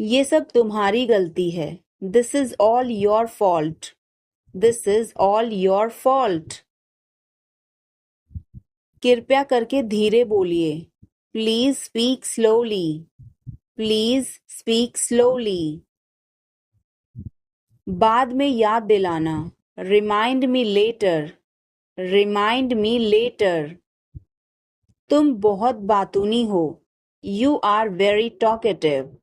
ये सब तुम्हारी गलती है। This is all your fault. This is all your fault. कृपया करके धीरे बोलिए। Please speak slowly. Please speak slowly. बाद में याद दिलाना। Remind me later. Remind me later. तुम बहुत बातूनी हो। You are very talkative.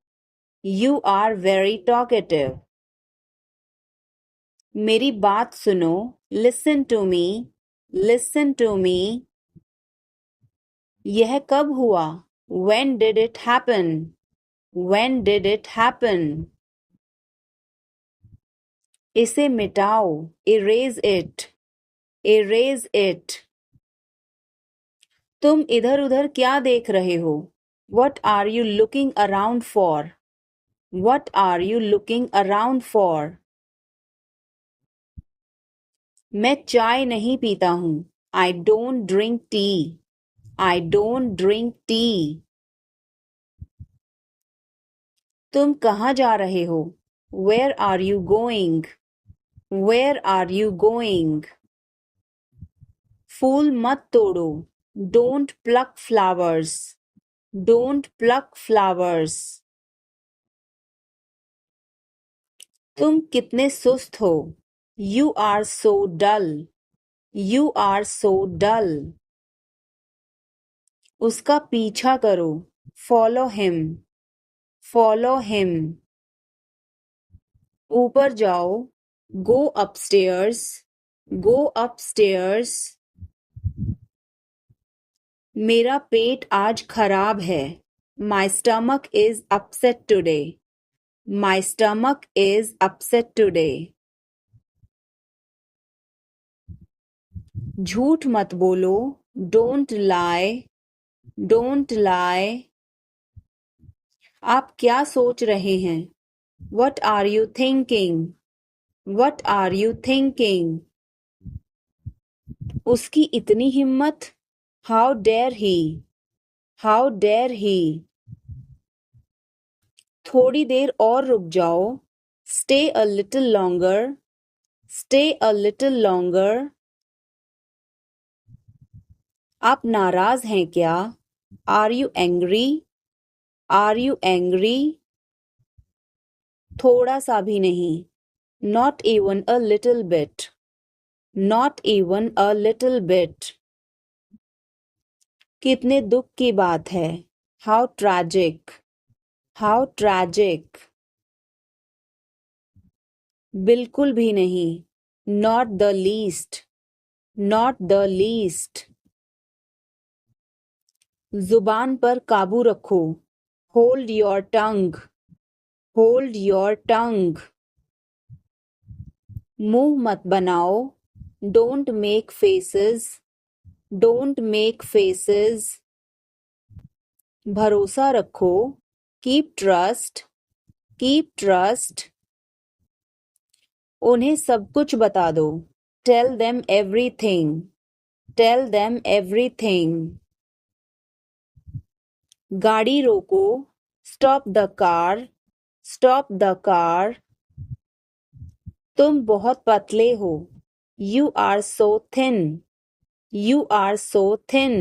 You are very talkative. मेरी बात सुनो। Listen to me. Listen to me. यह कब हुआ? When did it happen? When did it happen? इसे मिटाओ। Erase it. Erase it. तुम इधर उधर क्या देख रहे हो? What are you looking around for? What are you looking around for? मैं चाय नहीं पीता हूँ। I don't drink tea. I don't drink tea. तुम कहाँ जा रहे हो? Where are you going? Where are you going? फूल मत तोड़ो। Don't pluck flowers. Don't pluck flowers. तुम कितने सुस्त हो। You are so dull. You are so dull. उसका पीछा करो। Follow him. Follow him. ऊपर जाओ। Go upstairs. Go upstairs. मेरा पेट आज खराब है। My stomach is upset today. My stomach is upset today. झूठ मत बोलो। Don't lie. Don't lie. आप क्या सोच रहे हैं? What are you thinking? What are you thinking? उसकी इतनी हिम्मत। How dare he? How dare he? थोड़ी देर और रुक जाओ। Stay a little longer. Stay a little longer. आप नाराज हैं क्या? Are you angry? Are you angry? थोड़ा सा भी नहीं। Not even a little bit. Not even a little bit. कितने दुख की बात है। How tragic. How tragic. बिल्कुल भी नहीं। Not the least. Not the least. जुबान पर काबू रखो। Hold your tongue. Hold your tongue. मुंह मत बनाओ। Don't make faces. Don't make faces. भरोसा रखो। Keep trust. Keep trust. उन्हें सब कुछ बता दो। Tell them everything. Tell them everything. गाड़ी रोको। Stop the car. Stop the car. तुम बहुत पतले हो। You are so thin. You are so thin.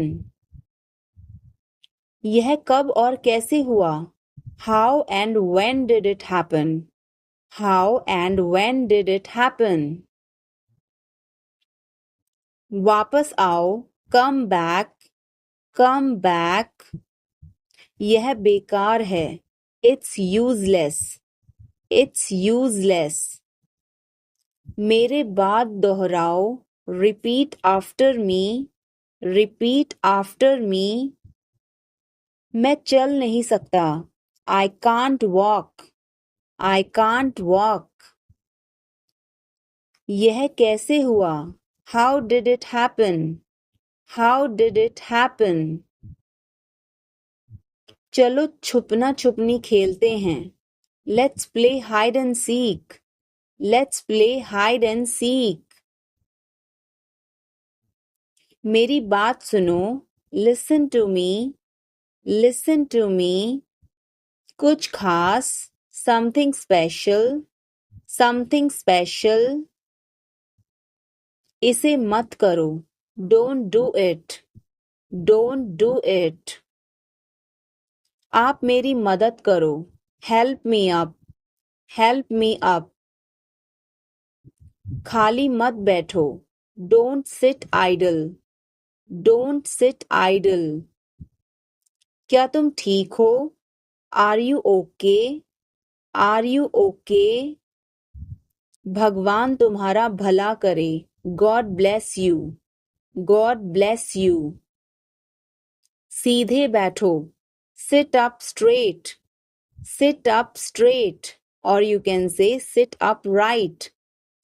यह कब और कैसे हुआ? How and when did it happen? How and when did it happen? वापस आओ। Come back. Come back. यह बेकार है। It's useless. It's useless. मेरे बाद दोहराओ। Repeat after me. Repeat after me. मैं चल नहीं सकता। I can't walk. I can't walk. यह कैसे हुआ? How did it happen? How did it happen? चलो छुपना छुपनी खेलते हैं। Let's play hide and seek. Let's play hide and seek. मेरी बात सुनो। Listen to me. Listen to me. कुछ खास। Something special, something special. इसे मत करो, don't do it, don't do it. आप मेरी मदद करो, help me up, help me up. खाली मत बैठो, don't sit idle, don't sit idle. क्या तुम ठीक हो? Are you okay, are you okay. भगवान तुम्हारा भला करे, God bless you, God bless you. सीधे बैठो, sit up straight, sit up straight, और you can say sit up right,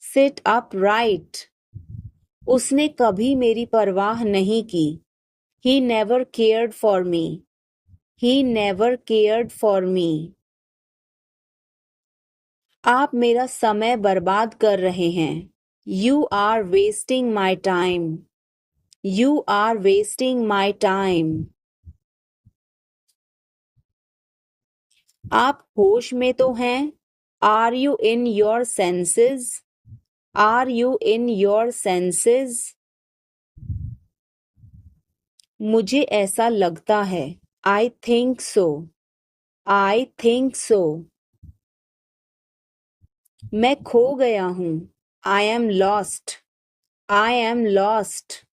sit up right. उसने कभी मेरी परवाह नहीं की, he never cared for me, he never cared for me. आप मेरा समय बर्बाद कर रहे हैं, you are wasting my time, you are wasting my time. आप होश में तो हैं? Are you in your senses, are you in your senses. मुझे ऐसा लगता है, I think so, I think so. मैं खो गया हूं, I am lost, I am lost.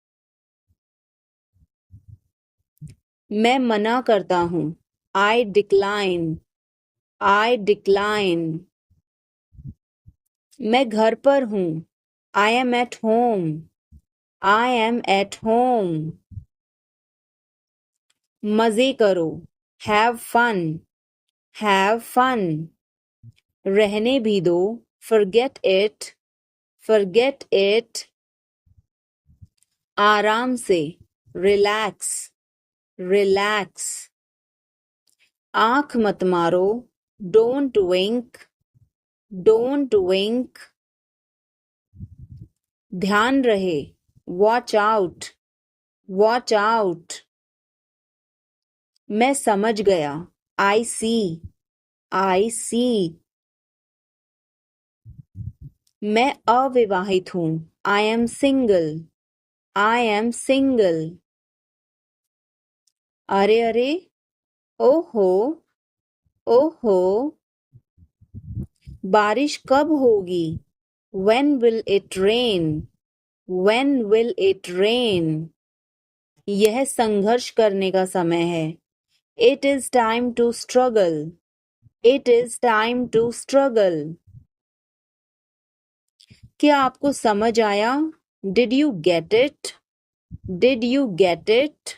मैं मना करता हूं, आई डिक्लाइन, आई डिक्लाइन। मैं घर पर हूं, I M at home, I am at home. मजे करो, हैव फन, हैव फन। रहने भी दो, फॉरगेट इट, फॉरगेट इट। आराम से, रिलैक्स, रिलैक्स। आंख मत मारो, डोंट विंक, डोंट विंक। ध्यान रहे, वॉच आउट, वॉच आउट। मैं समझ गया, आई सी, आई सी। मैं अविवाहित हूं, I am single, I am single. अरे अरे, ओहो, ओहो। बारिश कब होगी? When will it rain? When will it rain? यह संघर्ष करने का समय है, It is time to struggle, It is time to struggle. क्या आपको समझ आया? Did you get it? Did you get it?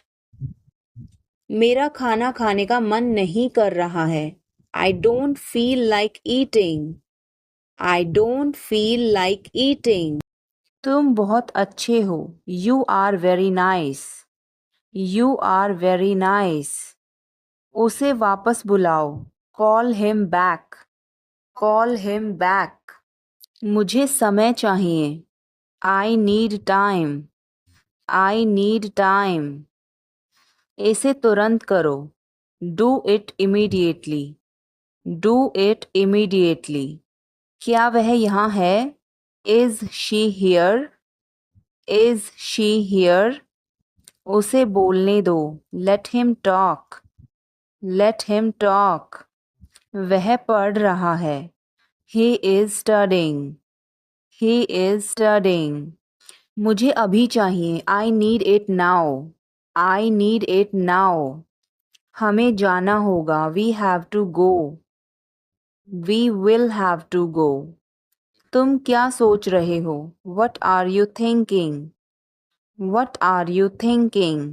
मेरा खाना खाने का मन नहीं कर रहा है, I don't feel like eating, I don't feel like eating. तुम बहुत अच्छे हो, You are very nice, You are very nice. उसे वापस बुलाओ, Call him back, Call him back. मुझे समय चाहिए, I need time, I need time. इसे तुरंत करो, Do it immediately, Do it immediately. क्या वह यहाँ है? Is she here? Is she here? उसे बोलने दो, Let him talk, Let him talk. वह पढ़ रहा है, He is studying, He is studying. मुझे अभी चाहिए, I need it now, I need it now. हमें जाना होगा, We have to go, We will have to go. तुम क्या सोच रहे हो? What are you thinking? What are you thinking?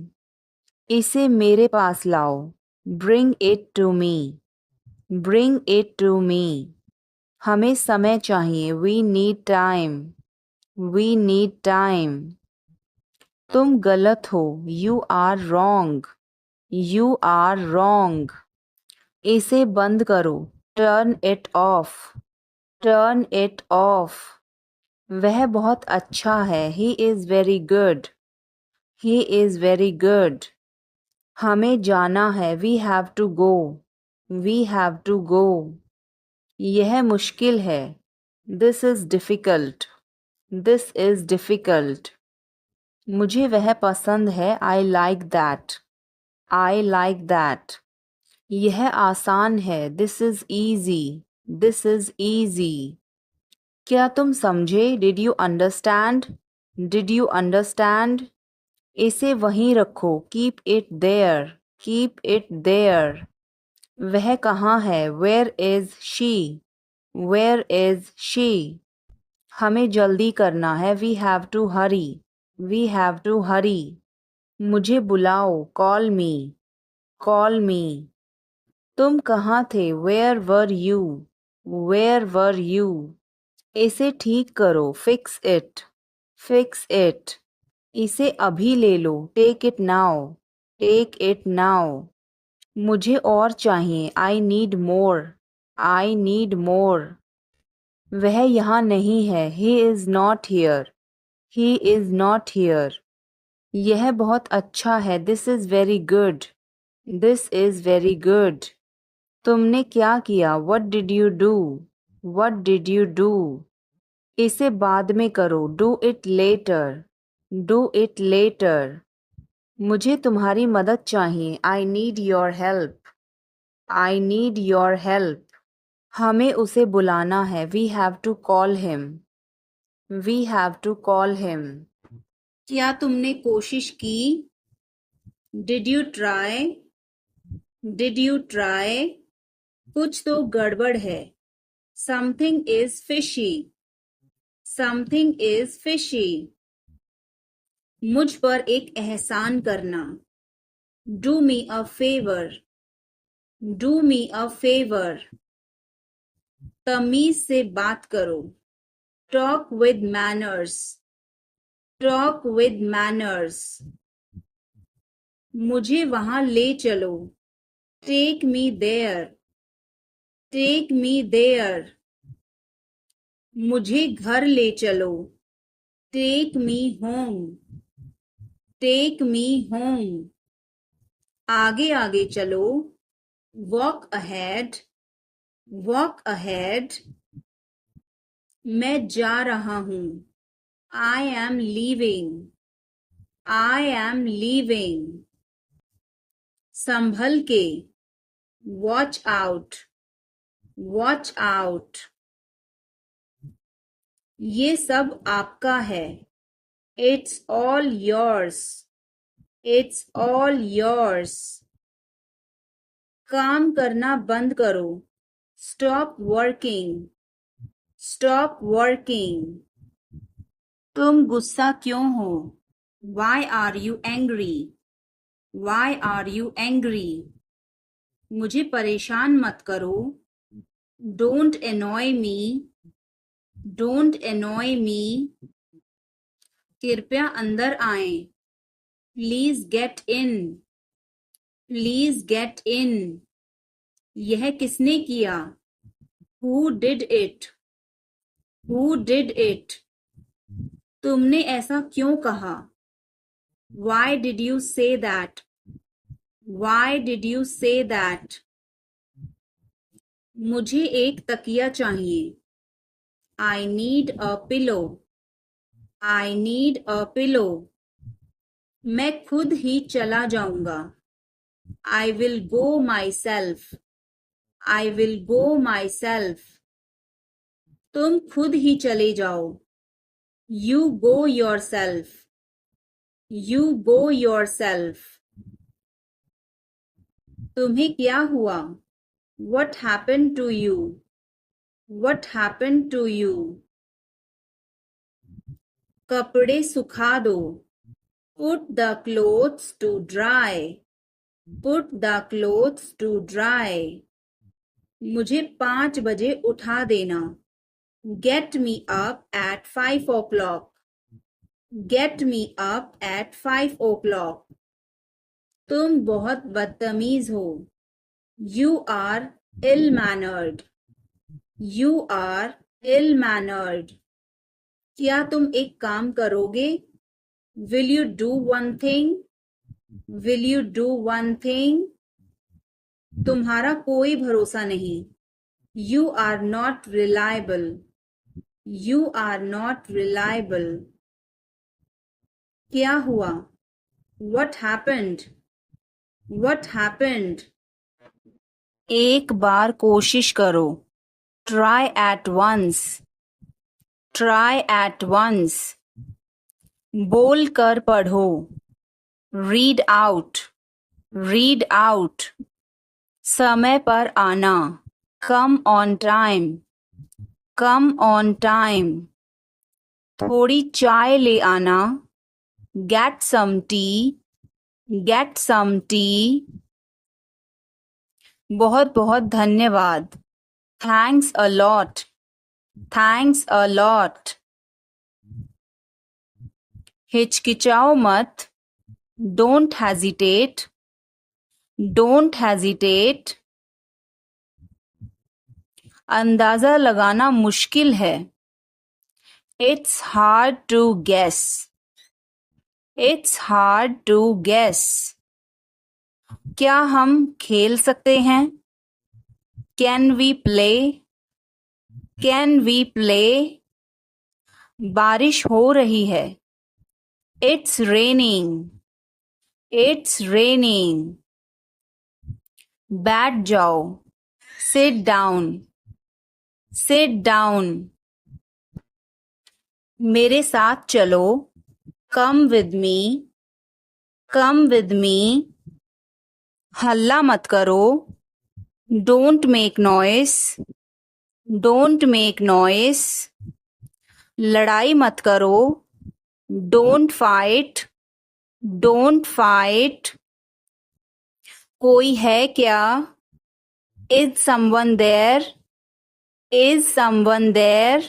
इसे मेरे पास लाओ, Bring it to me, Bring it to me. हमें समय चाहिए, We need time, We need time. तुम गलत हो, You are wrong, You are wrong. इसे बंद करो, Turn it off, Turn it off. वह बहुत अच्छा है, He is very good, He is very good. हमें जाना है, We have to go, We have to go. यह मुश्किल है। This is difficult. This is difficult. मुझे वह पसंद है। I like that. I like that. यह आसान है। This is easy. This is easy. क्या तुम समझे? Did you understand? Did you understand? इसे वहीं रखो। Keep it there. Keep it there. वह कहाँ है? Where is she? Where is she? हमें जल्दी करना है। We have to hurry. We have to hurry. मुझे बुलाओ। Call me. Call me. तुम कहाँ थे? Where were you? Where were you? इसे ठीक करो। Fix it. Fix it. इसे अभी ले लो। Take it now. Take it now. मुझे और चाहिए। I need more. I need more. वह यहाँ नहीं है। He is not here. He is not here. यह बहुत अच्छा है। This is very good. This is very good. तुमने क्या किया? What did you do? What did you do? इसे बाद में करो। Do it later. Do it later. मुझे तुम्हारी मदद चाहिए। I need your help. I need your help. हमें उसे बुलाना है। We have to call him. We have to call him. क्या तुमने कोशिश की? Did you try? Did you try? कुछ तो गड़बड़ है। Something is fishy. Something is fishy. मुझ पर एक एहसान करना। Do me a favour. Do me a favour. तमीज से बात करो। Talk with manners. Talk with manners. मुझे वहां ले चलो। Take me there. Take me there. मुझे घर ले चलो। Take me home. Take me home. आगे आगे चलो। Walk ahead. Walk ahead. मैं जा रहा हूं। I am leaving. I am leaving. संभल के। Watch out. Watch out. ये सब आपका है। It's all yours. It's all yours. काम करना बंद करो। Stop working. Stop working. तुम गुस्सा क्यों हो? Why are you angry? Why are you angry? मुझे परेशान मत करो। Don't annoy me. Don't annoy me. कृपया अंदर आएं। Please get in. Please get in. यह किसने किया? Who did it? Who did it? तुमने ऐसा क्यों कहा? Why did you say that? Why did you say that? मुझे एक तकिया चाहिए। I need a pillow. I need a pillow. मैं खुद ही चला जाऊंगा। I will go myself. I will go myself. तुम खुद ही चले जाओ। You go yourself. You go yourself. तुम्हें क्या हुआ? What happened to you? What happened to you? कपड़े सुखा दो। Put the clothes to dry. Put the clothes to dry. मुझे 5 बजे उठा देना। Get me up at 5 o'clock. Get me up at 5 o'clock. तुम बहुत बदतमीज हो। You are ill-mannered. You are ill-mannered. क्या तुम एक काम करोगे? Will you do one thing? Will you do one thing? तुम्हारा कोई भरोसा नहीं। You are not reliable. You are not reliable. क्या हुआ? What happened? What happened? एक बार कोशिश करो. Try at once. Try at once. बोल कर पढ़ो. Read out. Read out. समय पर आना. Come on time. Come on time. थोड़ी चाय ले आना. Get some tea. Get some tea. बहुत बहुत धन्यवाद. Thanks a lot. Thanks a lot. हिचकिचाओ मत. Don't hesitate. Don't hesitate. अंदाजा लगाना मुश्किल है. It's hard to guess. It's hard to guess. क्या हम खेल सकते हैं? Can we play? Can we play? बारिश हो रही है. It's raining. It's raining. बैठ जाओ. Sit down. Sit down. मेरे साथ चलो. Come with me. Come with me. हल्ला मत करो. Don't make noise. Don't make noise. लड़ाई मत करो. Don't fight. Don't fight. कोई है क्या? Is someone there? Is someone there?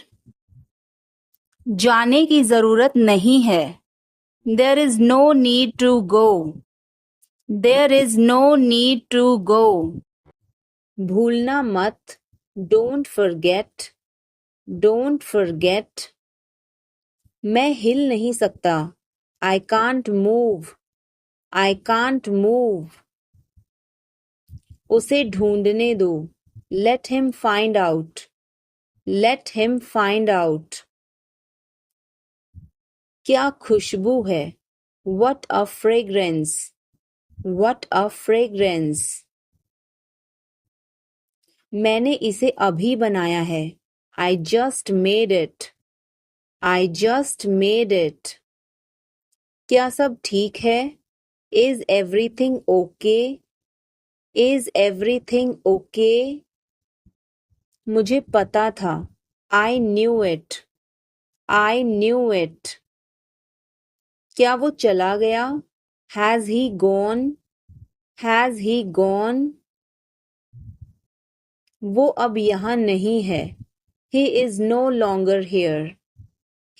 जाने की जरूरत नहीं है. There is no need to go. There is no need to go. भूलना मत. Don't forget. Don't forget. मैं हिल नहीं सकता. I can't move. I can't move. उसे ढूंढने दो. Let him find out. Let him find out. क्या खुशबू है. What a fragrance. What a fragrance. मैंने इसे अभी बनाया है. I just made it. I just made it. क्या सब ठीक है? Is everything okay? Is everything okay? मुझे पता था. I knew it. I knew it. क्या वो चला गया? Has he gone? Has he gone? वो अब यहाँ नहीं है. He is no longer here.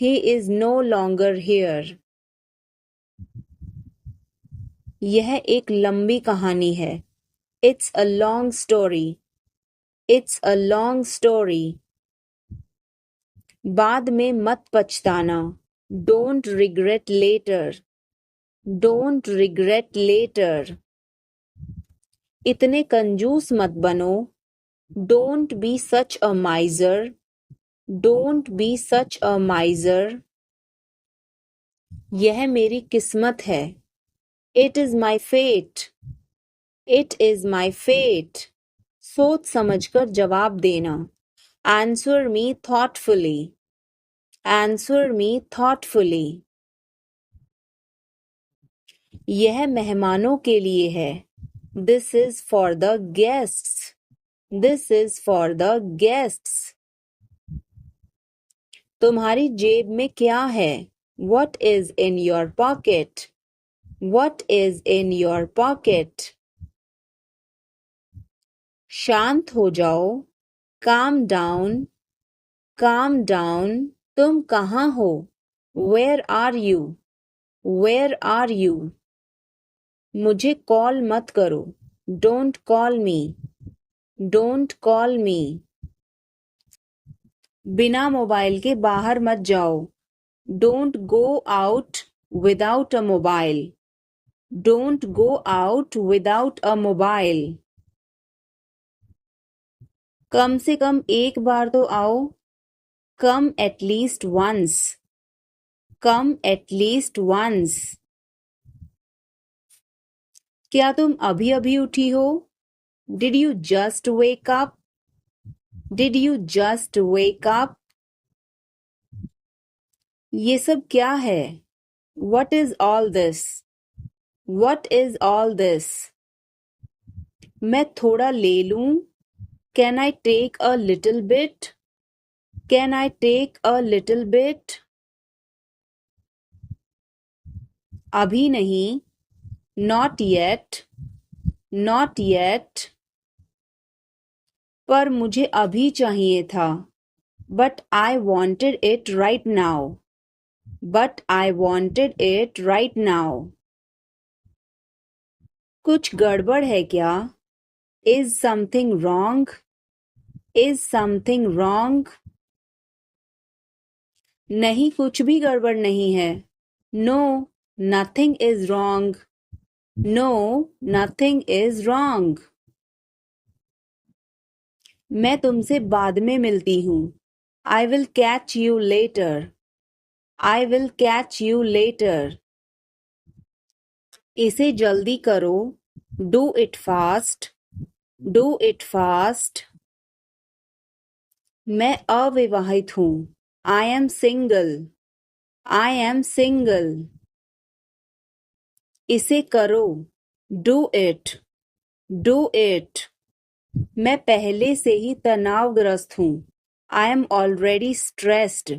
He is no longer here. यह एक लंबी कहानी है. It's a long story. It's a long story. बाद में मत पछताना. Don't regret later. Don't regret later. इतने कंजूस मत बनो. Don't be such a miser. Don't be such a miser. यह मेरी किस्मत है. It is my fate. It is my fate. सोच समझकर जवाब देना. Answer me thoughtfully. Answer me thoughtfully. यह मेहमानों के लिए है. This is for the guests. This is for the guests. तुम्हारी जेब में क्या है? What is in your pocket? What is in your pocket? शांत हो जाओ. Calm down. Calm down. तुम कहाँ हो? Where are you? Where are you? मुझे कॉल मत करो. Don't call me. Don't call me. बिना मोबाइल के बाहर मत जाओ. Don't go out without a mobile. Don't go out without a mobile. कम से कम एक बार तो आओ. Come at least once. Come at least once. क्या तुम अभी अभी उठी हो? Did you just wake up? Did you just wake up? ये सब क्या है? What is all this? What is all this? मैं थोड़ा ले लूं? Can I take a little bit? Can I take a little bit? अभी नहीं. Not yet. Not yet. पर मुझे अभी चाहिए था. But I wanted it right now. But I wanted it right now. कुछ गड़बड़ है क्या? Is something wrong? Is something wrong? नहीं, कुछ भी गड़बड़ नहीं है. No, nothing is wrong. No, nothing is wrong. मैं तुमसे बाद में मिलती हूँ. I will catch you later. I will catch you later. इसे जल्दी करो. Do it fast. Do it fast. मैं अविवाहित हूँ. I am single. I am single. इसे करो. Do it. Do it. मैं पहले से ही तनावग्रस्त हूँ. I am already stressed.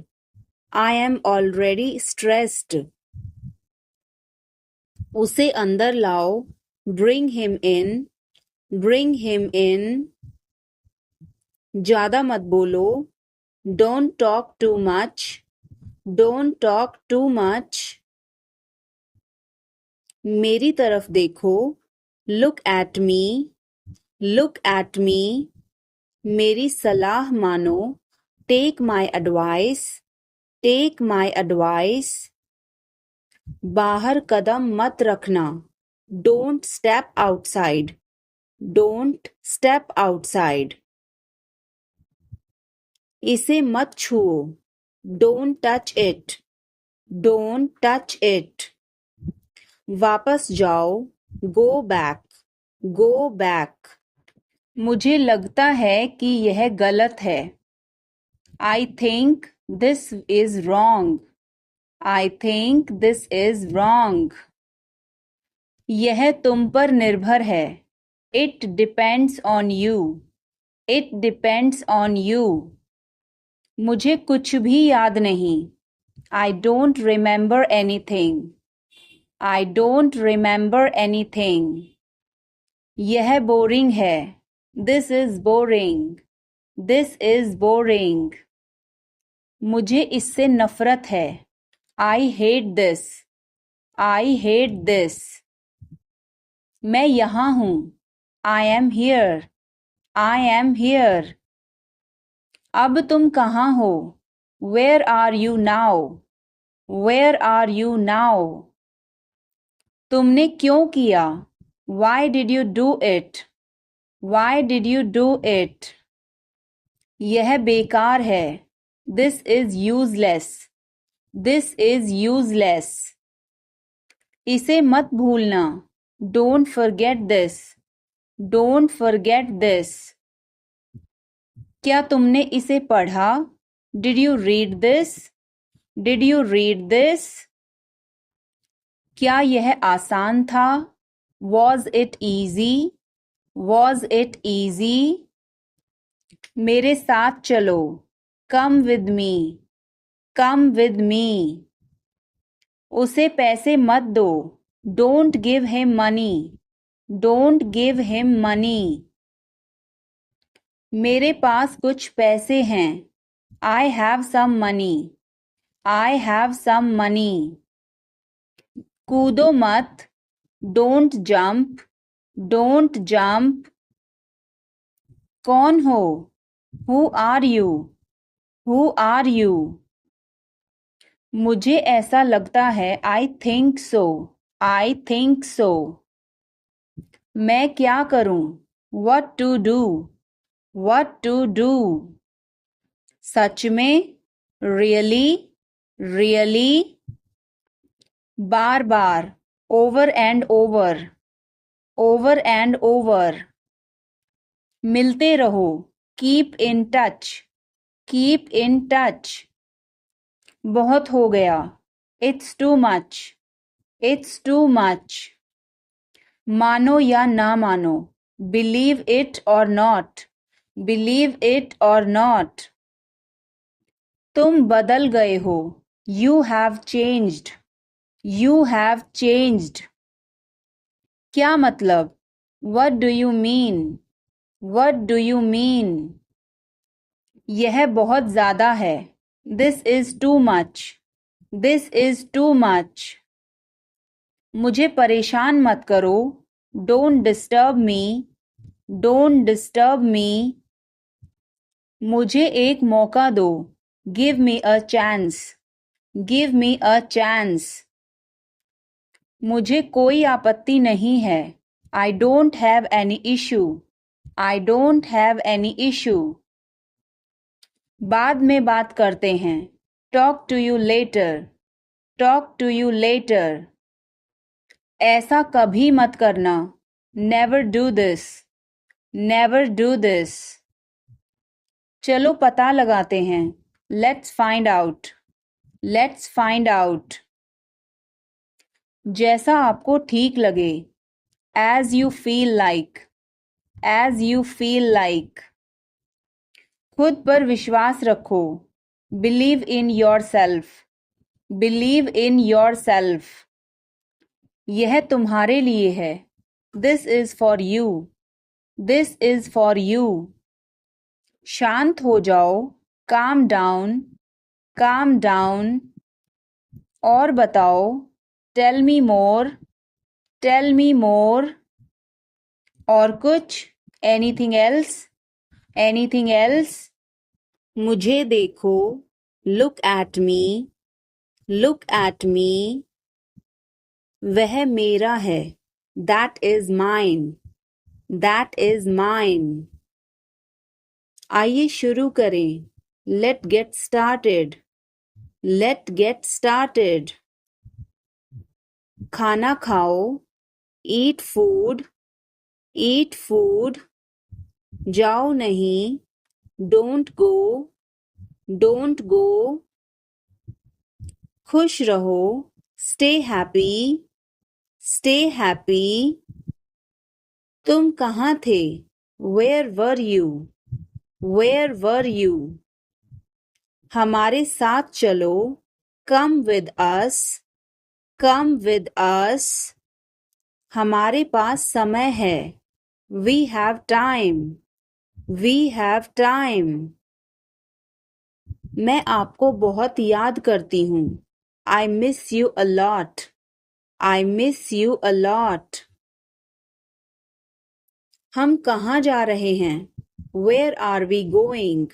I am already stressed. उसे अंदर लाओ. Bring him in. Bring him in. ज़्यादा मत बोलो. Don't talk too much. Don't talk too much. मेरी तरफ देखो. Look at me. Look at me. मेरी सलाह मानो. Take my advice. Take my advice. बाहर कदम मत रखना. Don't step outside. Don't step outside. इसे मत छुओ. Don't touch it. Don't touch it. वापस जाओ. Go back. Go back. मुझे लगता है कि यह गलत है. I think this is wrong. I think this is wrong. यह तुम पर निर्भर है. It depends on you. It depends on you. मुझे कुछ भी याद नहीं. I don't remember anything. I don't remember anything. यह बोरिंग है. This is boring. This is boring. मुझे इससे नफरत है. I hate this. I hate this. मैं यहाँ हूँ. I am here. I am here. अब तुम कहाँ हो? Where are you now? Where are you now? तुमने क्यों किया? Why did you do it? Why did you do it? यह बेकार है. This is useless. This is useless. इसे मत भूलना. Don't forget this. Don't forget this. क्या तुमने इसे पढ़ा? Did you read this? Did you read this? क्या यह आसान था? Was it easy? Was it easy? मेरे साथ चलो. Come with me. Come with me. उसे पैसे मत दो. Don't give him money. Don't give him money. मेरे पास कुछ पैसे हैं. I have some money. I have some money. कूदो मत. Don't jump. Don't jump. कौन हो? Who are you? Who are you? मुझे ऐसा लगता है. I think so. I think so. मैं क्या करूं? What to do? what to do, सच में, really, really, bar bar, over and over, over and over, मिलते रहो, keep in touch, keep in touch, बहुत हो गया, it's too much, it's too much, मानो या ना मानो, believe it or not, believe it or not, तुम बदल गए हो, you have changed, you have changed, क्या मतलब, what do you mean, what do you mean, यह बहुत ज्यादा है, this is too much, this is too much, मुझे परेशान मत करो, don't disturb me, don't disturb me, मुझे एक मौका दो, give me a chance, give me a chance, मुझे कोई आपत्ति नहीं है, I don't have any issue, I don't have any issue, बाद में बात करते हैं, talk to you later, talk to you later, ऐसा कभी मत करना, never do this, never do this, चलो पता लगाते हैं, let's find out, let's find out, जैसा आपको ठीक लगे, as you feel like, as you feel like, खुद पर विश्वास रखो, believe in yourself, believe in yourself, यह तुम्हारे लिए है, this is for you, this is for you, शांत हो जाओ, calm down, calm down, और बताओ, tell me more, tell me more, और कुछ, anything else, anything else, मुझे देखो, look at me, look at me, वह मेरा है, that is mine, that is mine, आइए शुरू करें, let's get started, let's get started, खाना खाओ, eat food, eat food, जाओ नहीं, don't go, don't go, खुश रहो, stay happy, stay happy, तुम कहाँ थे, where were you, where were you, हमारे साथ चलो, come with us, come with us, हमारे पास समय है, we have time, we have time, मैं आपको बहुत याद करती हूँ, I miss you a lot, I miss you a lot, हम कहाँ जा रहे हैं, where are we going,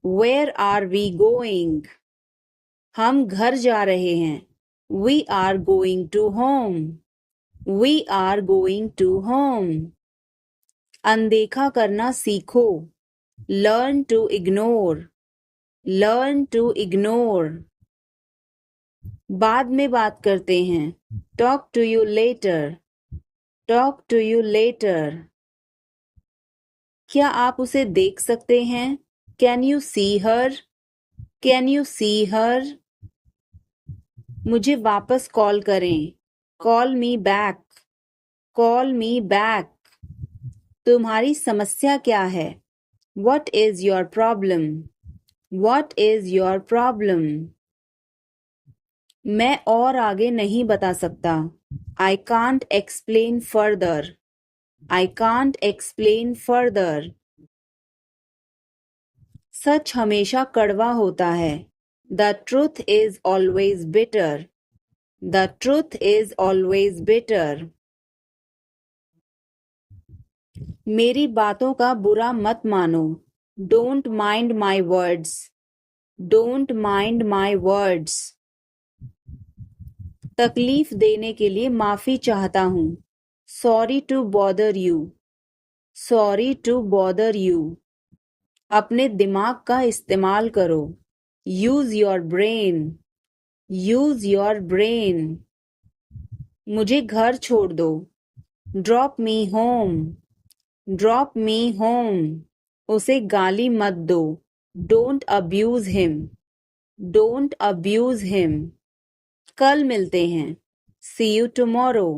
where are we going, हम घर जा रहे हैं, we are going to home, we are going to home, अनदेखा करना सीखो, learn to ignore, learn to ignore, बाद में बात करते हैं, talk to you later, talk to you later, क्या आप उसे देख सकते हैं, can you see her, can you see her, मुझे वापस कॉल करें, call me back, call me back, तुम्हारी समस्या क्या है, what is your problem, what is your problem, मैं और आगे नहीं बता सकता, I can't explain further, I can't explain further, सच हमेशा कड़वा होता है, the truth is always bitter, the truth is always bitter, मेरी बातों का बुरा मत मानो, don't mind my words, don't mind my words, तकलीफ देने के लिए माफी चाहता हूँ, sorry to bother you, sorry to bother you. अपने दिमाग का इस्तेमाल करो। Use your brain. Use your brain. मुझे घर छोड़ दो। Drop me home. Drop me home. उसे गाली मत दो। Don't abuse him. Don't abuse him. कल मिलते हैं। See you tomorrow.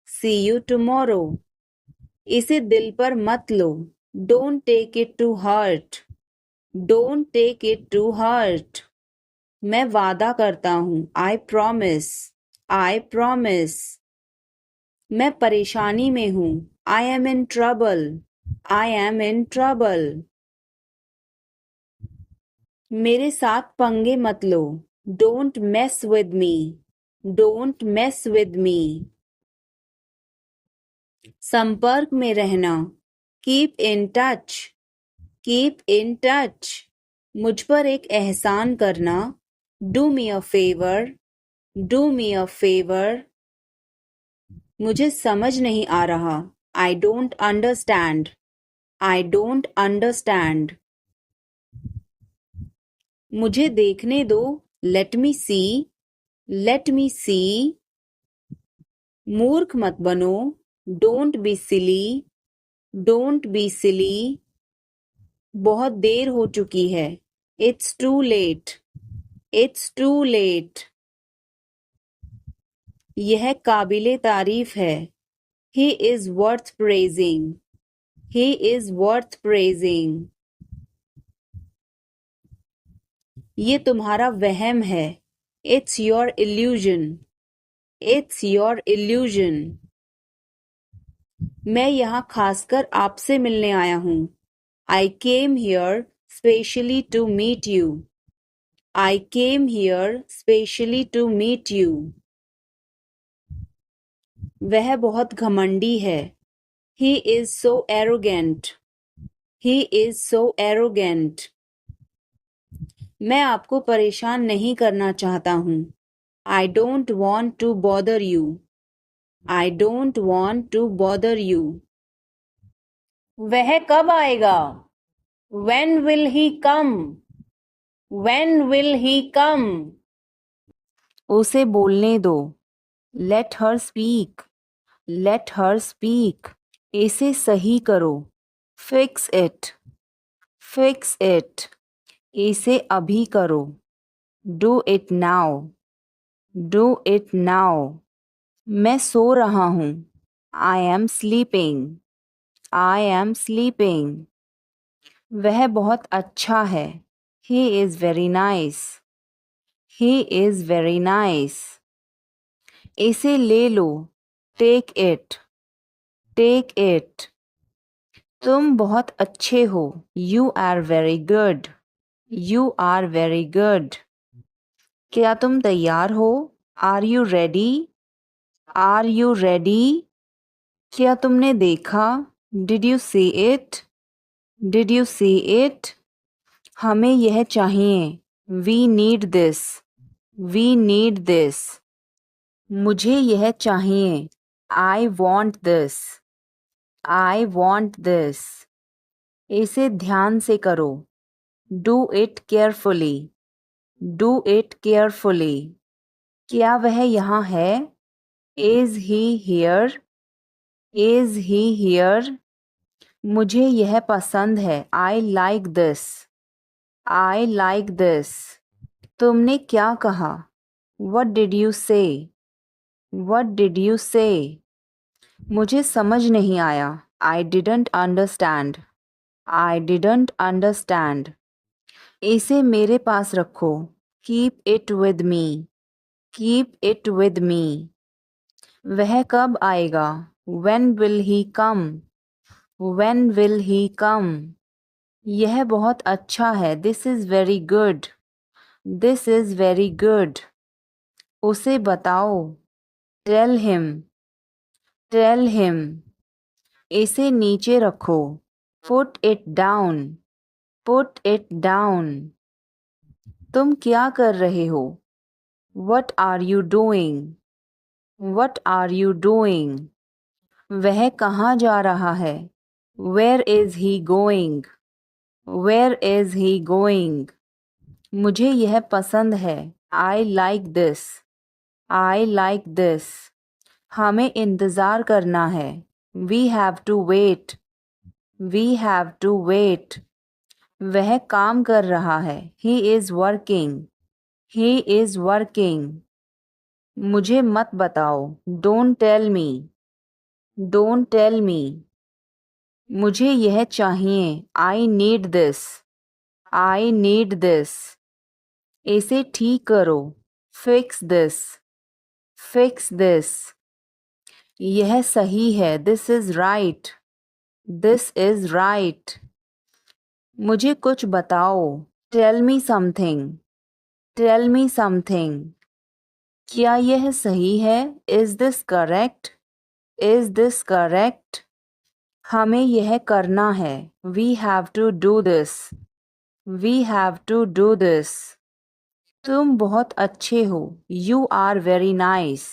See you tomorrow. इसे दिल पर मत लो। Don't take it to heart. Don't take it to heart. मैं वादा करता हूँ। I promise. I promise. मैं परेशानी में हूँ। I am in trouble. I am in trouble. मेरे साथ पंगे मत लो। Don't mess with me. Don't mess with me. संपर्क में रहना। Keep in touch. Keep in touch. मुझ पर एक एहसान करना। Do me a favour. Do me a favour. मुझे समझ नहीं आ रहा। I don't understand. I don't understand. मुझे देखने दो। Let me see. Let me see. मूर्ख मत बनो। Don't be silly. Don't be silly. बहुत देर हो चुकी है। It's too late. It's too late. यह काबिले तारीफ है। He is worth praising. He is worth praising. ये तुम्हारा वहम है। It's your illusion. It's your illusion. मैं यहाँ खासकर आपसे मिलने आया हूँ। I came here specially to meet you. I came here specially to meet you. वह बहुत घमंडी है। He is so arrogant. He is so arrogant. मैं आपको परेशान नहीं करना चाहता हूँ। I don't want to bother you. I don't want to bother you. वह कब आएगा? When will he come? When will he come? उसे बोलने दो। Let her speak. Let her speak. इसे सही करो। Fix it. Fix it. इसे अभी करो। Do it now. Do it now. मैं सो रहा हूँ। I am sleeping. I am sleeping. वह बहुत अच्छा है। He is very nice. He is very nice. इसे ले लो। Take it. Take it. तुम बहुत अच्छे हो। You are very good. You are very good. क्या तुम तैयार हो? Are you ready? Are you ready? क्या तुमने देखा? Did you see it? Did you see it? हमें यह चाहिए। We need this. We need this. मुझे यह चाहिए। I want this. I want this. इसे ध्यान से करो। Do it carefully. Do it carefully. क्या वह यहाँ है? Is he here? Is he here? मुझे यह पसंद है। I like this. I like this. तुमने क्या कहा? What did you say? What did you say? मुझे समझ नहीं आया। I didn't understand. I didn't understand. इसे मेरे पास रखो। Keep it with me. Keep it with me. वह कब आएगा? When will he come? When will he come? यह बहुत अच्छा है। This is very good. This is very good. उसे बताओ। Tell him. Tell him. इसे नीचे रखो। Put it down. Put it down. तुम क्या कर रहे हो? What are you doing? What are you doing? वह कहाँ जा रहा है? Where is he going? Where is he going? मुझे यह पसंद है. I like this. I like this. हमें इंतज़ार करना है. We have to wait. We have to wait. वह काम कर रहा है. He is working. He is working. मुझे मत बताओ. Don't tell me. Don't tell me. मुझे यह चाहिए. I need this. I need this. इसे ठीक करो. Fix this. Fix this. यह सही है. This is right. This is right. मुझे कुछ बताओ. Tell me something. Tell me something. क्या यह सही है? Is this correct? Is this correct? हमें यह करना है. We have to do this. We have to do this. तुम बहुत अच्छे हो. You are very nice.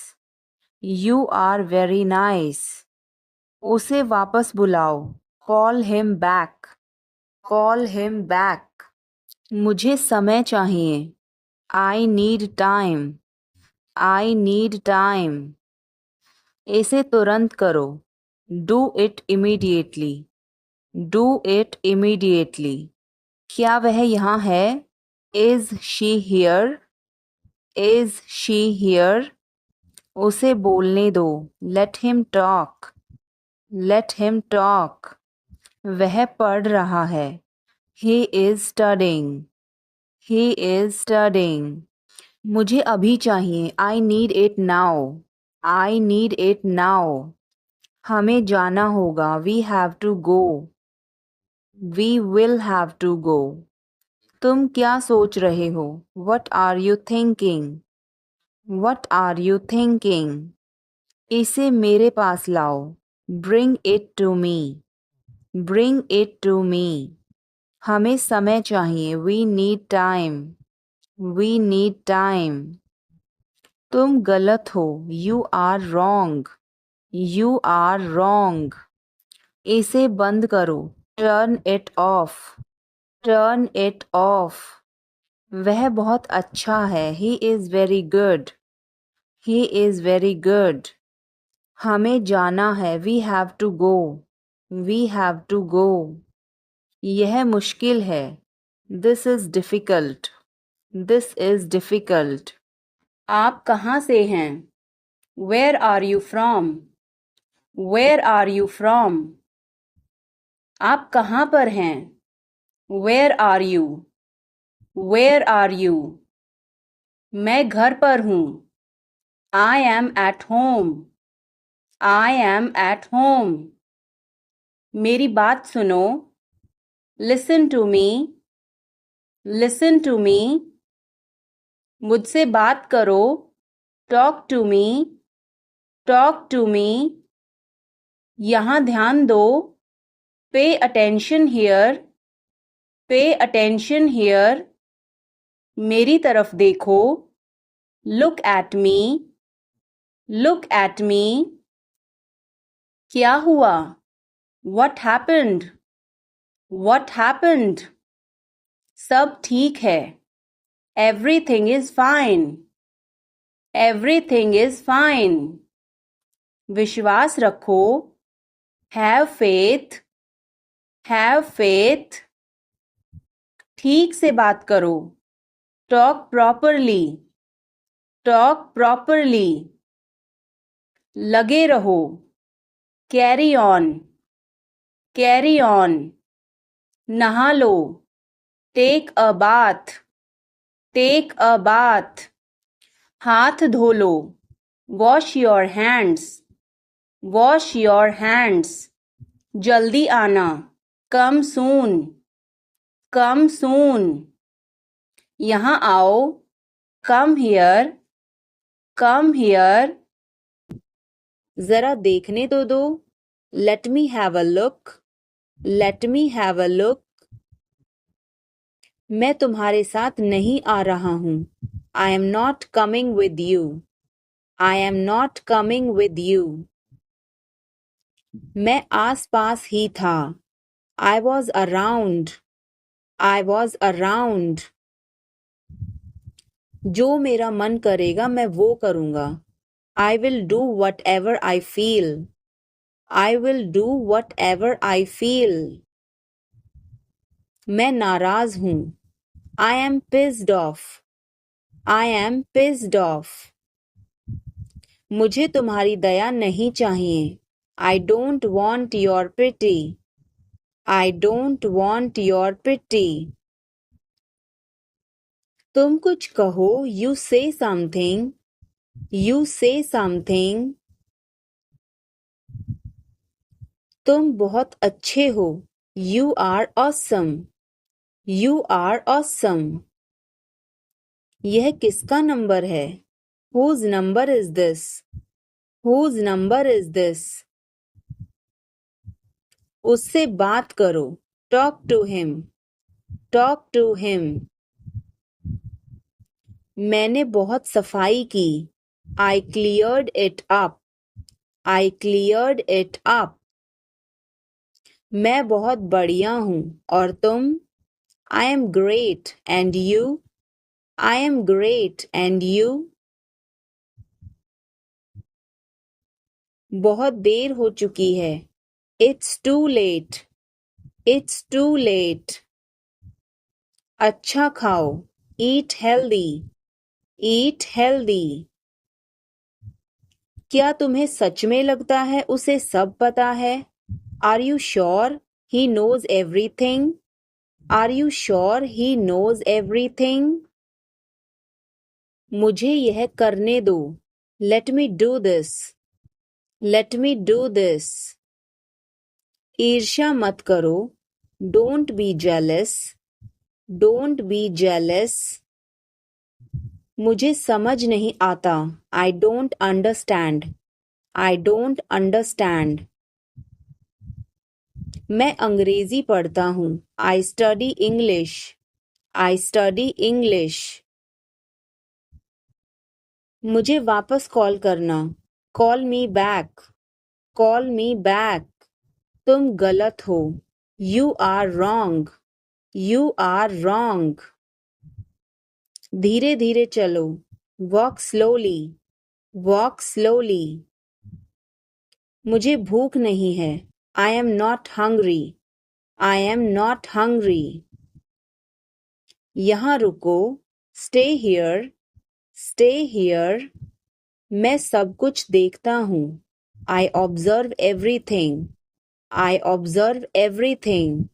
You are very nice. उसे वापस बुलाओ. Call him back. Call him back. मुझे समय चाहिए. I need time. I need time. इसे तुरंत करो. Do it immediately. Do it immediately. क्या वह यहाँ है? Is she here? Is she here? उसे बोलने दो. Let him talk. Let him talk. वह पढ़ रहा है. He is studying. He is studying. मुझे अभी चाहिए. I need it now. I need it now. हमें जाना होगा. We have to go. We will have to go. तुम क्या सोच रहे हो? What are you thinking? What are you thinking? इसे मेरे पास लाओ. Bring it to me. Bring it to me. हमें समय चाहिए. We need time. We need time. तुम गलत हो. You are wrong. You are wrong. इसे बंद करो. Turn it off. Turn it off. वह बहुत अच्छा है. He is very good. He is very good. हमें जाना है. We have to go. We have to go. यह मुश्किल है. This is difficult. This is difficult. आप कहाँ से हैं? Where are you from? Where are you from? आप कहाँ पर हैं? Where are you? Where are you? मैं घर पर हूँ. I am at home. I am at home. मेरी बात सुनो. Listen to me. Listen to me. मुझसे बात करो. Talk to me. Talk to me. यहाँ ध्यान दो. Pay attention here. Pay attention here. मेरी तरफ देखो. Look at me. Look at me. क्या हुआ? What happened? What happened? सब ठीक है. Everything is fine. Everything is fine. विश्वास रखो. Have faith. Have faith. ठीक से बात करो. Talk properly. Talk properly. लगे रहो. Carry on. Carry on. नहा लो. Take a bath. Take a bath. हाथ धो लो. Wash your hands. Wash your hands. जल्दी आना. Come soon. Come soon. यहाँ आओ. Come here. Come here. जरा देखने तो दो. Let me have a look. Let me have a look. मैं तुम्हारे साथ नहीं आ रहा हूँ. I am not coming with you. I am not coming with you. मैं आस पास ही था. I was around. I was around. जो मेरा मन करेगा मैं वो करूँगा. I will do whatever I feel. I will do whatever I feel. मैं नाराज हूँ. I am pissed off. I am pissed off. मुझे तुम्हारी दया नहीं चाहिए. I don't want your pity. I don't want your pity. तुम कुछ कहो. You say something. You say something. तुम बहुत अच्छे हो. You are awesome. You are awesome. यह किसका नंबर है? Whose number is this? Whose number is this? उससे बात करो. Talk to him. Talk to him. मैंने बहुत सफाई की. I cleared it up. I cleared it up. मैं बहुत बढ़िया हूँ. और तुम? I am great. And you? I am great. And you? बहुत देर हो चुकी है. It's too late. It's too late. अच्छा खाओ. Eat healthy. Eat healthy. क्या तुम्हें सच में लगता है उसे सब पता है? Are you sure he knows everything? Are you sure he knows everything? मुझे यह करने दो. Let me do this. Let me do this. ईर्ष्या मत करो. Don't be jealous. Don't be jealous. मुझे समझ नहीं आता. I don't understand. I don't understand. मैं अंग्रेजी पढ़ता हूँ. I study English. I study English. मुझे वापस कॉल करना. Call me back. Call me back. तुम गलत हो. You are wrong. You are wrong. धीरे धीरे चलो. Walk slowly. Walk slowly. मुझे भूख नहीं है. I am not hungry. I am not hungry. यहाँ रुको. Stay here. Stay here. मैं सब कुछ देखता हूँ. I observe everything. I observe everything.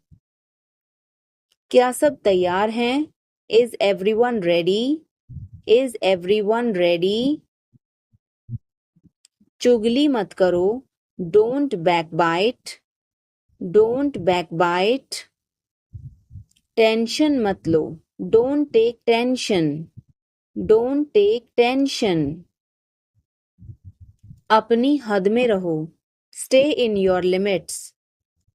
क्या सब तैयार हैं? Is everyone ready? Is everyone ready? चुगली मत करो. Don't backbite. Don't backbite. Tension मत लो. Don't take tension. Don't take tension. अपनी हद में रहो. Stay in your limits.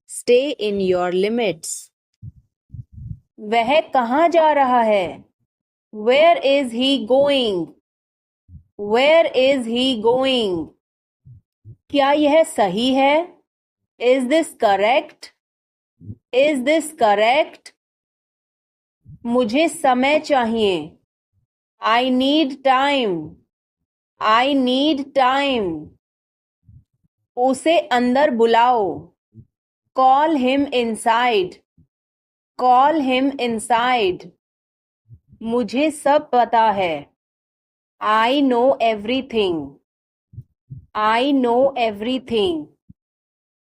Stay in your limits. वह कहाँ जा रहा है? Where is he going? Where is he going? क्या यह सही है? Is this correct? Is this correct? मुझे समय चाहिए. I need time. I need time. उसे अंदर बुलाओ. Call him inside. Call him inside. मुझे सब पता है. I know everything. I know everything.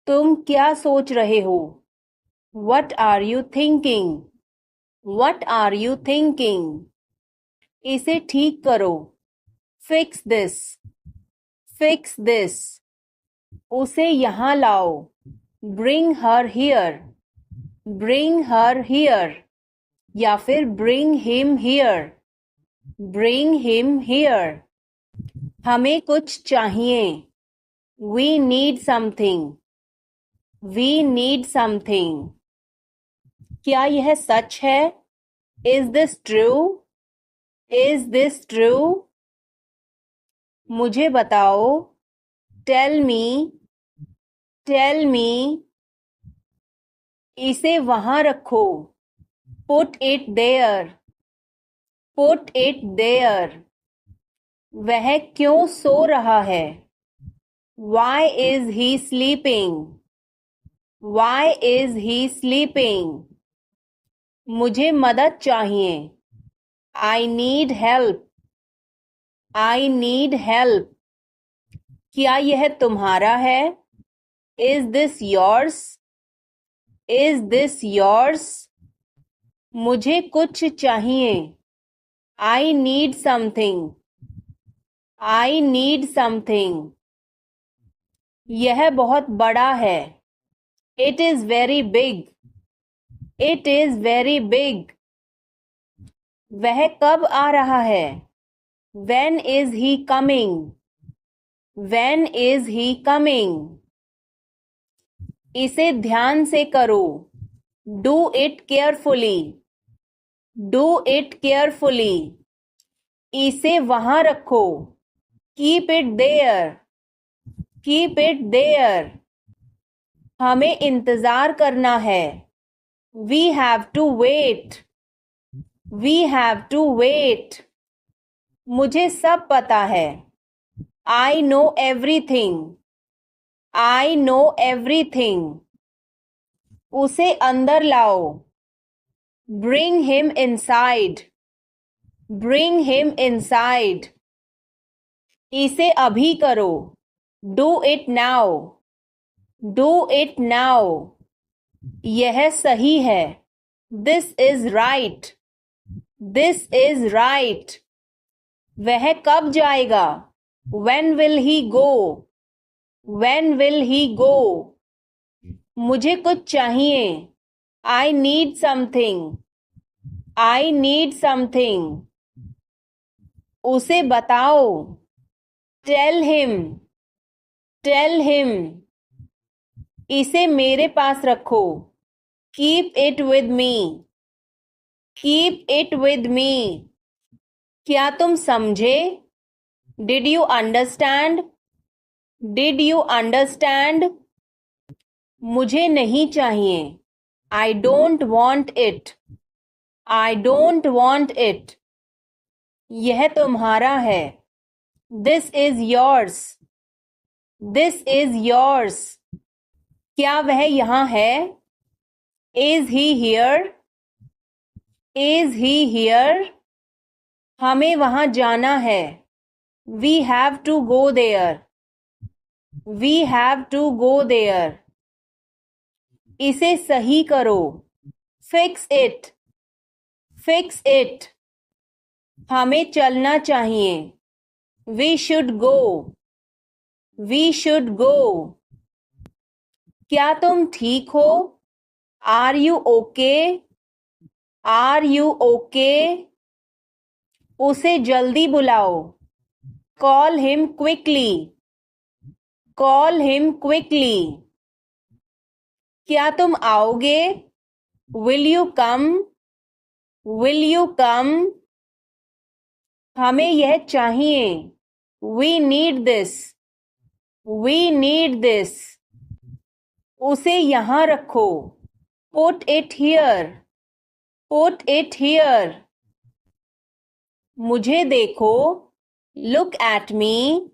तुम क्या सोच रहे हो? What are you thinking? What are you thinking? इसे ठीक करो. Fix this. Fix this. उसे यहाँ लाओ. Bring her here. Bring her here. या फिर bring him here. Bring him here. हमें कुछ चाहिए. We need something. We need something. क्या यह सच है? Is this true? Is this true? मुझे बताओ. Tell me. टेल मी, इसे वहां रखो. Put it there. Put it there. वह क्यों सो रहा है? Why is he sleeping? Why is he sleeping? मुझे मदद चाहिए. I need help. I need help. क्या यह तुम्हारा है? Is this yours? Is this yours? मुझे कुछ चाहिए. I need something. I need something. यह बहुत बड़ा है. It is very big. It is very big. वह कब आ रहा है? When is he coming? When is he coming? इसे ध्यान से करो. Do it carefully. Do it carefully. इसे वहां रखो. Keep it there. Keep it there. हमें इंतजार करना है. We have to wait. We have to wait. मुझे सब पता है. I know everything. I know everything. उसे अंदर लाओ. Bring him inside. Bring him inside. इसे अभी करो. Do it now. Do it now. यह सही है. This is right. This is right. वह कब जाएगा? When will he go? When will he go? मुझे कुछ चाहिए. I need something. I need something. उसे बताओ. Tell him. Tell him. इसे मेरे पास रखो. Keep it with me. Keep it with me. क्या तुम समझे? Did you understand? Did you understand? मुझे नहीं चाहिए. I don't want it. I don't want it. यह तुम्हारा है. This is yours. This is yours. क्या वह यहाँ है? Is he here? Is he here? हमें वहां जाना है. We have to go there. We have to go there. इसे सही करो. Fix it. Fix it. हमें चलना चाहिए. We should go. We should go. क्या तुम ठीक हो? Are you okay? Are you okay? उसे जल्दी बुलाओ. Call him quickly. Call him quickly. क्या तुम आओगे? Will you come? Will you come? हमें यह चाहिए. We need this. We need this. उसे यहाँ रखो. Put it here. Put it here. मुझे देखो. Look at me.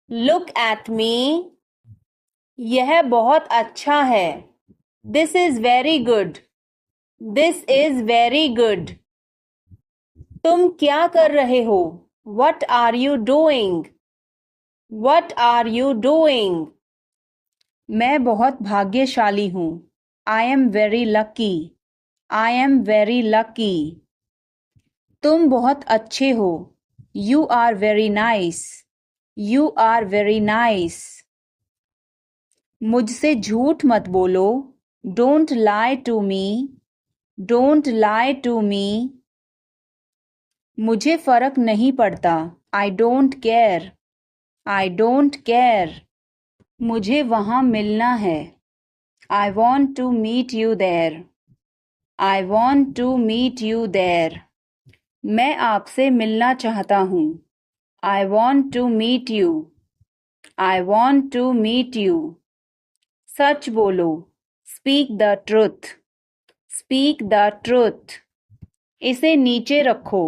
Look at me. यह बहुत अच्छा है. This is very good. This is very good. तुम क्या कर रहे हो? What are you doing? What are you doing? मैं बहुत भाग्यशाली हूँ. I am very lucky. I am very lucky. तुम बहुत अच्छे हो. You are very nice. You are very nice. मुझसे झूठ मत बोलो. Don't lie to me. Don't lie to me. मुझे फर्क नहीं पड़ता. I don't care. I don't care. मुझे वहाँ मिलना है. I want to meet you there. I want to meet you there. मैं आपसे मिलना चाहता हूँ. I want to meet you. I want to meet you. सच बोलो. Speak the truth. Speak the truth. इसे नीचे रखो.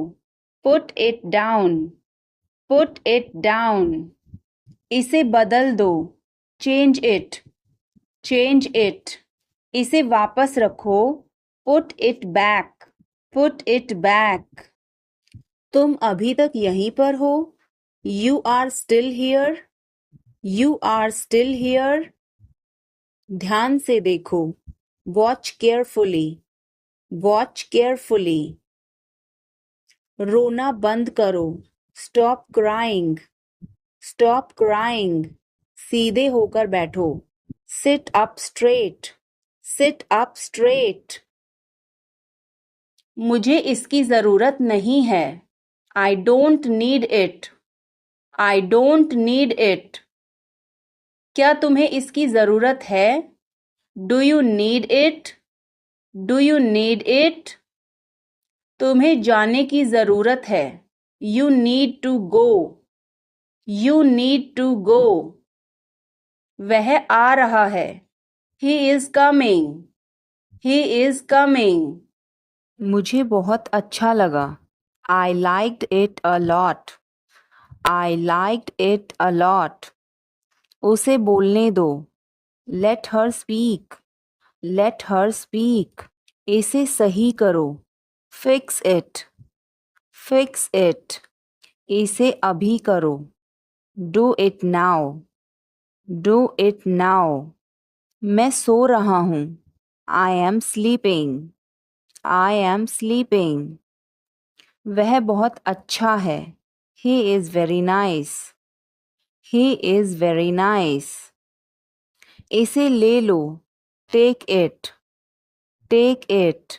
Put it down. Put it down. इसे बदल दो. Change it. Change it. इसे वापस रखो. Put it back. Put it back. तुम अभी तक यहीं पर हो. You are still here. You are still here. ध्यान से देखो. Watch carefully. Watch carefully. रोना बंद करो. Stop crying. Stop crying. सीधे होकर बैठो. Sit up straight. Sit up straight. मुझे इसकी जरूरत नहीं है. I don't need it. I don't need it. क्या तुम्हें इसकी जरूरत है? Do you need it? Do you need it? तुम्हें जाने की जरूरत है. You need to go. You need to go. वह आ रहा है. He is coming. He is coming. मुझे बहुत अच्छा लगा. I liked it a lot. I liked it a lot. उसे बोलने दो. Let her speak. Let her speak. इसे सही करो. Fix it. Fix it. इसे अभी करो. Do it now. Do it now. मैं सो रहा हूँ. I am sleeping. I am sleeping. वह बहुत अच्छा है. He is very nice. He is very nice. इसे ले लो. Take it. Take it.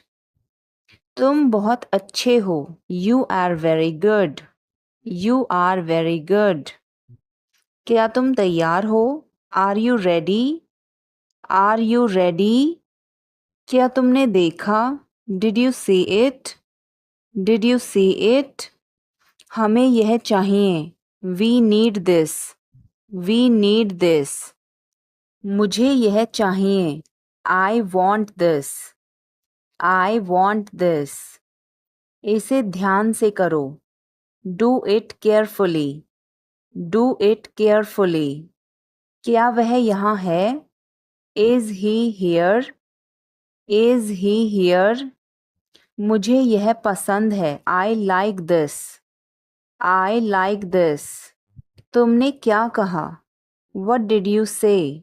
तुम बहुत अच्छे हो. You are very good. You are very good. क्या तुम तैयार हो? Are you ready? Are you ready? क्या तुमने देखा? Did you see it? Did you see it? हमें यह चाहिए. We need this. We need this. मुझे यह चाहिए. I want this. I want this. इसे ध्यान से करो. Do it carefully. Do it carefully. क्या वह यहाँ है? Is he here? Is he here? मुझे यह पसंद है. I like this. I like this. तुमने क्या कहा? What did you say?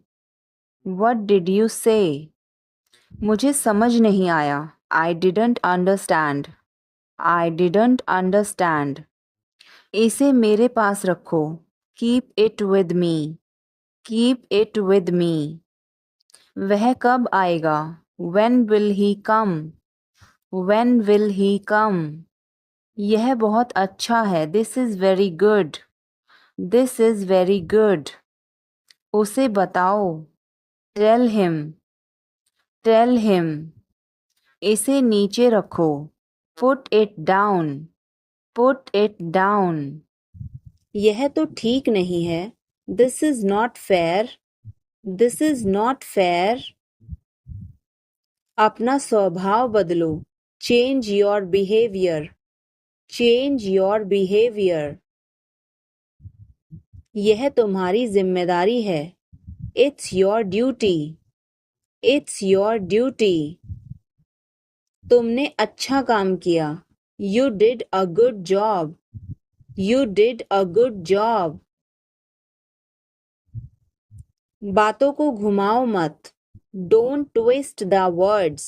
What did you say? मुझे समझ नहीं आया. I didn't understand. I didn't understand. इसे मेरे पास रखो. Keep it with me. Keep it with me. वह कब आएगा? When will he come? When will he come? यह बहुत अच्छा है. This is very good. This is very good. उसे बताओ. Tell him. Tell him. इसे नीचे रखो. Put it down. Put it down. यह तो ठीक नहीं है. This is not fair. This is not fair. अपना स्वभाव बदलो. Change your behavior. Change your behavior. यह तुम्हारी जिम्मेदारी है. It's your duty. It's your duty. तुमने अच्छा काम किया. You did a good job. You did a good job. बातों को घुमाओ मत. Don't twist the words.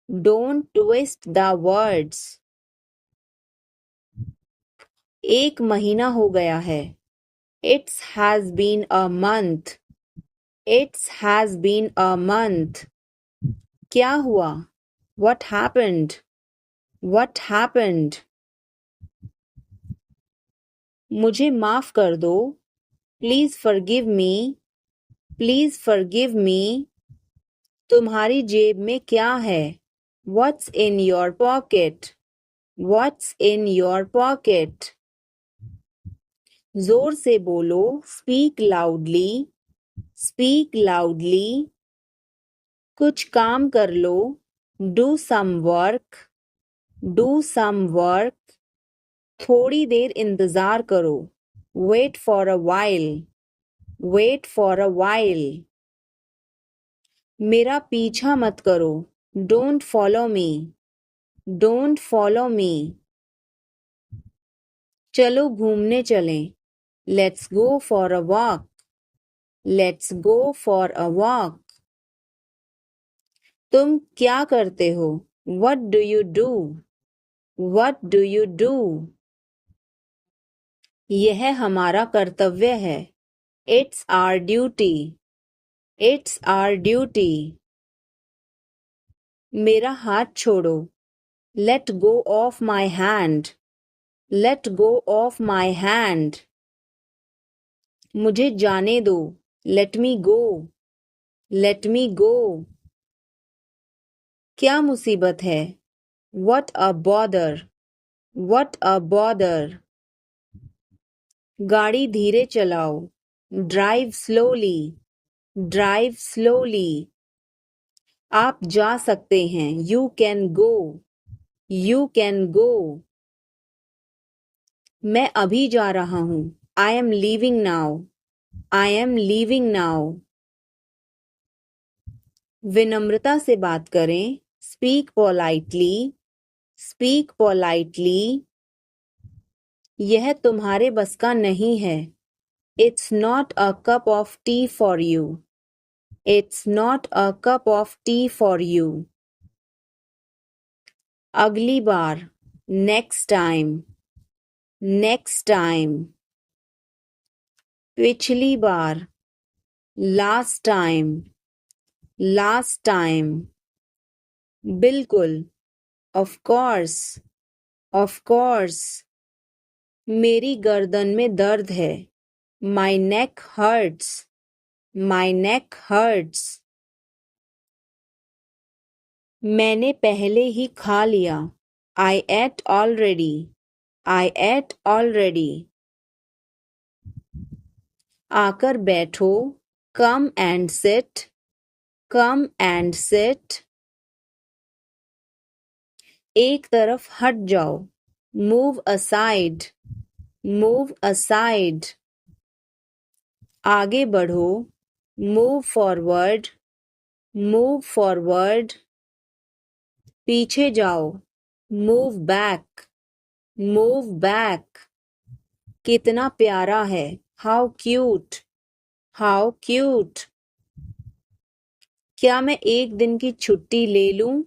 Don't twist the words. 1 महीना हो गया है. It has been a month. It has been a month. क्या हुआ? What happened? What happened? मुझे माफ कर दो. Please forgive me. Please forgive me. तुम्हारी जेब में क्या है? What's in your pocket? What's in your pocket? जोर से बोलो. Speak loudly. Speak loudly. कुछ काम कर लो. Do some work. Do some work. थोड़ी देर इंतजार करो. Wait for a while. Wait for a while. मेरा पीछा मत करो. Don't follow me. Don't follow me. चलो घूमने चलें. Let's go for a walk. Let's go for a walk. तुम क्या करते हो? What do you do? What do you do? यह हमारा कर्तव्य है. It's our duty. It's our duty. मेरा हाथ छोड़ो. Let go of my hand. Let go of my hand. मुझे जाने दो. Let me go. Let me go. क्या मुसीबत है? What a bother. What a bother. गाड़ी धीरे चलाओ. Drive slowly. Drive slowly. आप जा सकते हैं. You can go. You can go. मैं अभी जा रहा हूँ. I am leaving now. I am leaving now. विनम्रता से बात करें. Speak politely. Speak politely. यह तुम्हारे बस का नहीं है. It's not a cup of tea for you. It's not a cup of tea for you. अगली बार. Next time. Next time. पिछली बार. Last time. Last time. बिल्कुल. Of course. Of course. मेरी गर्दन में दर्द है. My neck hurts. My neck hurts. मैंने पहले ही खा लिया. I ate already. I ate already. आकर बैठो. Come and sit. Come and sit. एक तरफ हट जाओ. Move aside. Move aside. आगे बढ़ो. Move forward. Move forward. पीछे जाओ. Move back. Move back. कितना प्यारा है. How cute. How cute. क्या मैं एक दिन की छुट्टी ले लूं?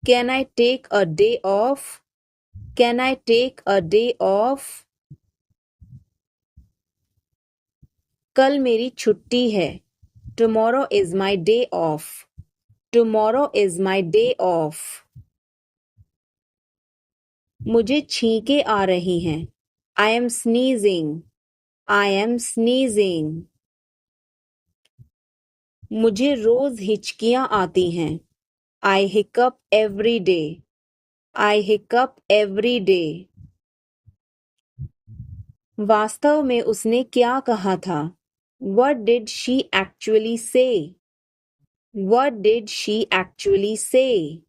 Can I take a day off? Can I take a day off? कल मेरी छुट्टी है. Tomorrow is my day off. Tomorrow is my day off. मुझे छींकें आ रही हैं. I am sneezing. I am sneezing. मुझे रोज हिचकियां आती हैं. I hiccup every day. I hiccup every day. वास्तव में उसने क्या कहा था? What did she actually say? What did she actually say?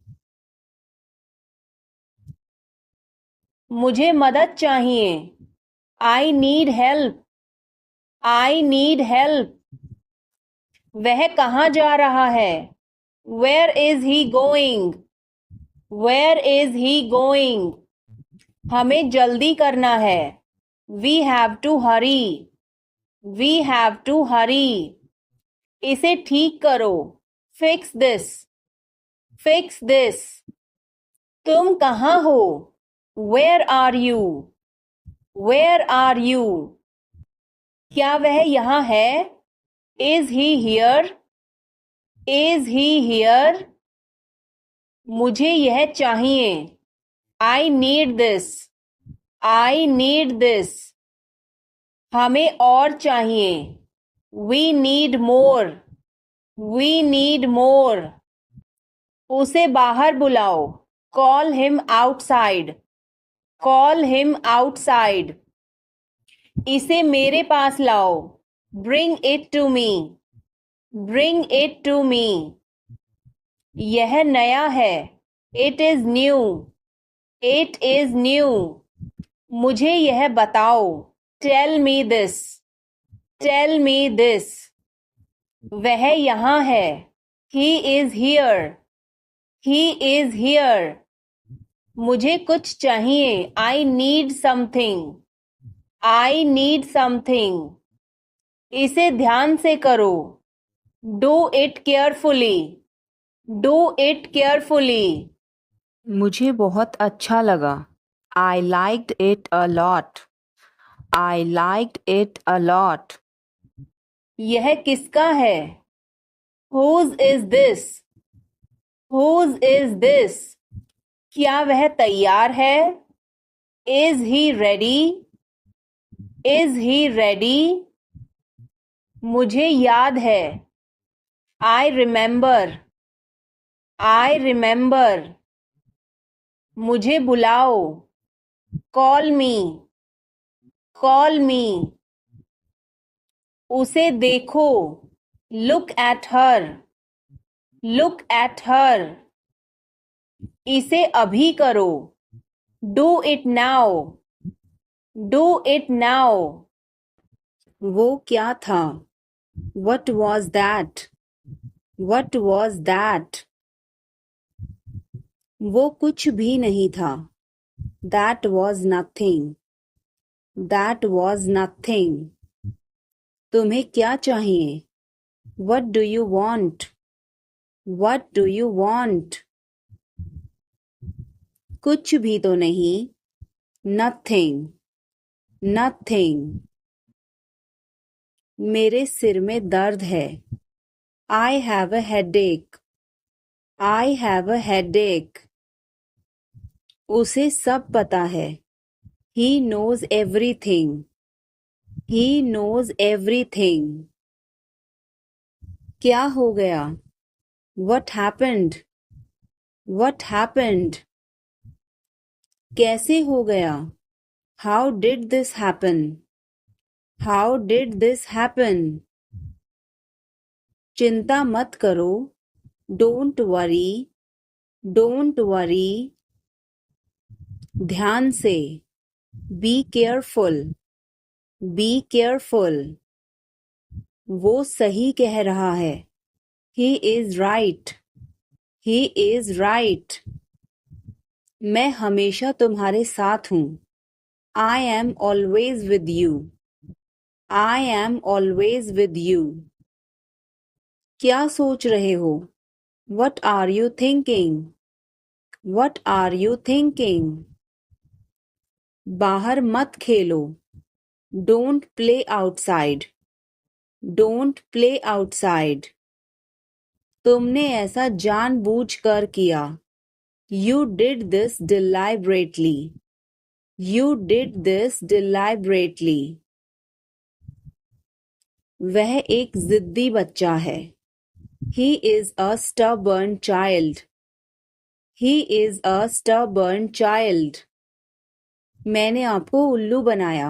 मुझे मदद चाहिए. I need help. I need help. वह कहाँ जा रहा है? Where is he going? Where is he going? हमें जल्दी करना है. We have to hurry. We have to hurry. इसे ठीक करो. Fix this. Fix this. तुम कहाँ हो? Where are you? Where are you? क्या वह यहाँ है? Is he here? Is he here? मुझे यह चाहिए. I need this. I need this. हमें और चाहिए. We need more. We need more. उसे बाहर बुलाओ. Call him outside. Call him outside. इसे मेरे पास लाओ. Bring it to me. Bring it to me. यह नया है. It is new. It is new. मुझे यह बताओ. Tell me this. Tell me this. वह यहाँ है. He is here. He is here. मुझे कुछ चाहिए. I need something. I need something. इसे ध्यान से करो. Do it carefully. Do it carefully. मुझे बहुत अच्छा लगा. I liked it a lot. I liked it a lot. यह किसका है? Whose is this? Whose is this? क्या वह तैयार है? Is he ready? Is he ready? मुझे याद है. I remember. I remember. मुझे बुलाओ. Call me. Call me. उसे देखो. Look at her. Look at her. इसे अभी करो. Do it now. Do it now. वो क्या था? What was that? What was that? वो कुछ भी नहीं था. That was nothing. That was nothing. तुम्हें क्या चाहिए? What do you want? What do you want? कुछ भी तो नहीं. Nothing. Nothing. मेरे सिर में दर्द है. I have a headache. I have a headache. उसे सब पता है. He knows everything. He knows everything. क्या हो गया? What happened? What happened? कैसे हो गया? How did this happen? How did this happen? चिंता मत करो. Don't worry. Don't worry. ध्यान से. Be careful. Be careful. वो सही कह रहा है. He is right. He is right. मैं हमेशा तुम्हारे साथ हूँ. I am always with you. I am always with you. क्या सोच रहे हो? What are you thinking? What are you thinking? बाहर मत खेलो. Don't play outside. Don't play outside. तुमने ऐसा जानबूझकर किया. You did this deliberately. You did this deliberately. वह एक जिद्दी बच्चा है. He is a stubborn child. He is a stubborn child. मैंने आपको उल्लू बनाया.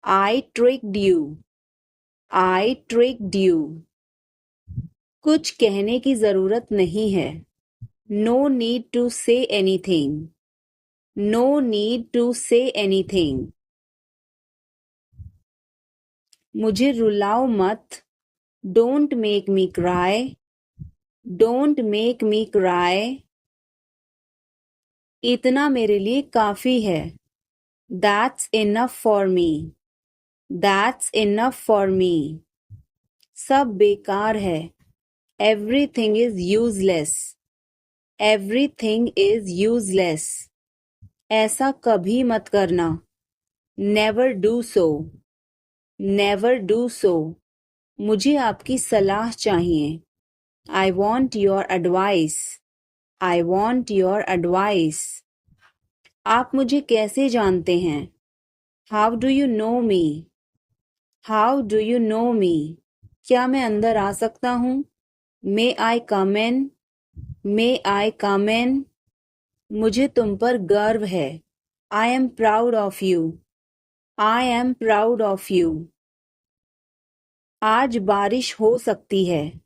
I tricked you. I tricked you. कुछ कहने की जरूरत नहीं है. No need to say anything. No need to say anything. मुझे रुलाओ मत. Don't make me cry. Don't make me cry. इतना मेरे लिए काफी है. That's enough for me. That's enough for me. सब बेकार है. Everything is useless. Everything is useless. ऐसा कभी मत करना. Never do so. Never do so. मुझे आपकी सलाह चाहिए. I want your advice. I want your advice. आप मुझे कैसे जानते हैं? How do you know me? How do you know me? क्या मैं अंदर आ सकता हूँ? May I come in? May I come in? मुझे तुम पर गर्व है. I am proud of you. I am proud of you. आज बारिश हो सकती है।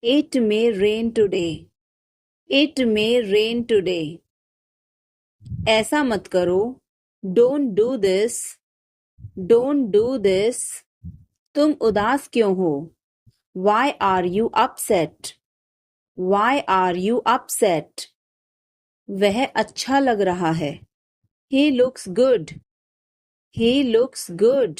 It may rain today. It may rain today. ऐसा मत करो। Don't do this. Don't do this. तुम उदास क्यों हो? Why are you upset? Why are you upset? वह अच्छा लग रहा है। He looks good. He looks good.